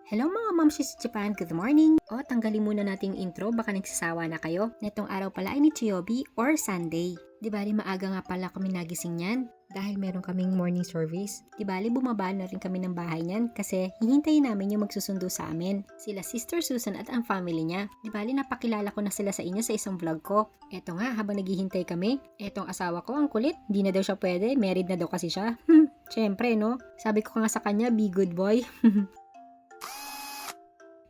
Hello mga mamshis Japan, good morning! O, tanggalin muna nating intro, baka nagsasawa na kayo. Netong araw pala ay ni Chiyobi or Sunday. Di bali maaga nga pala kami nagising niyan dahil meron kaming morning service. Di bali bumaba na rin kami ng bahay niyan kasi hihintayin namin yung magsusundo sa amin. Sila Sister Susan at ang family niya. Di bali napakilala ko na sila sa inyo sa isang vlog ko. Eto nga, habang naghihintay kami, etong asawa ko ang kulit, di na daw siya pwede, married na daw kasi siya. Syempre no, sabi ko nga sa kanya, be good boy.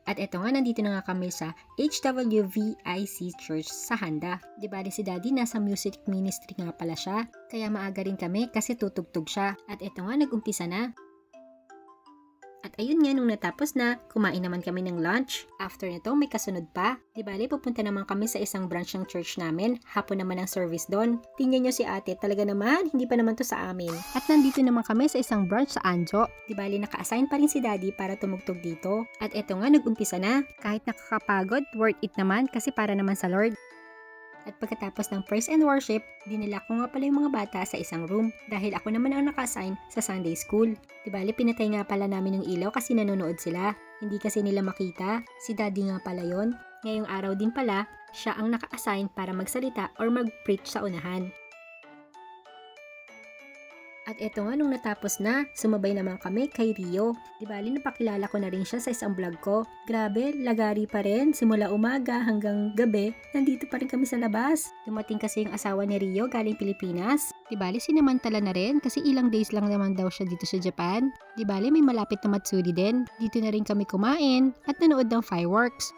At eto nga, nandito na nga kami sa HWVIC Church sa Handa. Di bali si Daddy nasa music ministry nga pala siya, kaya maaga rin kami kasi tutugtog siya. At eto nga, nag-umpisa na. At ayun nga, nung natapos na, kumain naman kami ng lunch. After nito, may kasunod pa. Di bali, pupunta naman kami sa isang branch ng church namin. Hapon naman ang service doon. Tingnan nyo si ate, talaga naman, hindi pa naman to sa amin. At nandito naman kami sa isang branch sa Anjo. Di bali, naka-assign pa rin si Daddy para tumugtog dito. At eto nga, nag-umpisa na. Kahit nakakapagod, worth it naman kasi para naman sa Lord. At pagkatapos ng praise and worship, dinala ko nga pala yung mga bata sa isang room dahil ako naman ang naka-assign sa Sunday school. Di bali, pinatay nga pala namin yung ilaw kasi nanonood sila. Hindi kasi nila makita. Si Daddy nga pala yon. Ngayong araw din pala, siya ang naka-assign para magsalita or mag-preach sa unahan. At eto nga, nung natapos na, sumabay naman kami kay Rio. Di bali, napakilala ko na rin siya sa isang vlog ko. Grabe, lagari pa rin. Simula umaga hanggang gabi, nandito pa rin kami sa labas. Dumating kasi yung asawa ni Rio galing Pilipinas. Di bali, sinamantala na rin kasi ilang days lang naman daw siya dito sa Japan. Di bali, may malapit na Matsuri din. Dito na rin kami kumain at nanood ng fireworks.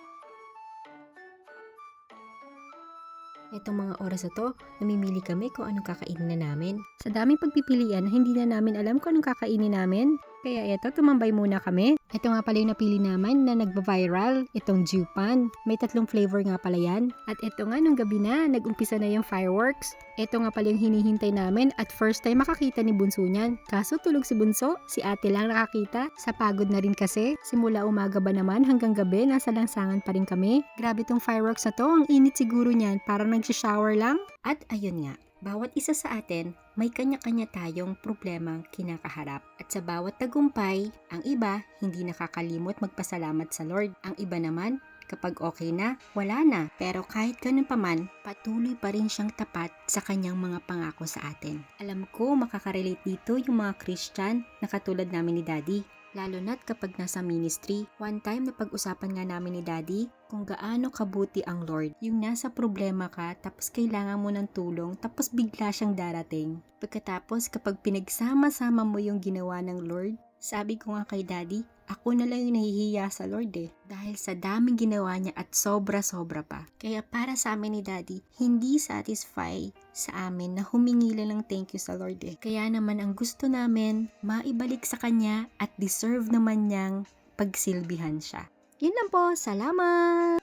Itong mga oras na to, namimili kami kung anong kakainin na namin. Sa daming pagpipilian, hindi na namin alam kung anong kakainin namin. Kaya eto, tumambay muna kami. Ito nga pala yung napili naman na nagba-viral, itong Jupan. May 3 flavor nga pala yan. At ito nga, nung gabi na, nag-umpisa na yung fireworks. Ito nga pala yung hinihintay namin at first time makakita ni Bunso niyan. Kaso tulog si Bunso, si ate lang nakakita. Sa pagod na rin kasi. Simula umaga ba naman hanggang gabi, nasa lansangan pa rin kami. Grabe tong fireworks na to, ang init siguro niyan, parang nagsishower lang. At ayun nga, bawat isa sa atin, may kanya-kanya tayong problemang kinakaharap. At sa bawat tagumpay, ang iba hindi nakakalimot magpasalamat sa Lord. Ang iba naman, kapag okay na, wala na. Pero kahit ganun pa man, patuloy pa rin siyang tapat sa kanyang mga pangako sa atin. Alam ko makakarelate dito yung mga Christian na katulad namin ni Daddy. Lalo na't kapag nasa ministry, one time na pag-usapan nga namin ni Daddy kung gaano kabuti ang Lord. Yung nasa problema ka, tapos kailangan mo ng tulong, tapos bigla siyang darating. Pagkatapos kapag pinagsama-sama mo yung ginawa ng Lord, sabi ko nga kay Daddy, ako na lang yung nahihiya sa Lord dahil sa daming ginawa niya at sobra-sobra pa. Kaya para sa amin ni Daddy, hindi satisfy sa amin na humingi lang ng thank you sa Lord Kaya naman ang gusto namin, maibalik sa Kanya at deserve naman niyang pagsilbihan siya. Yun lang po, salamat!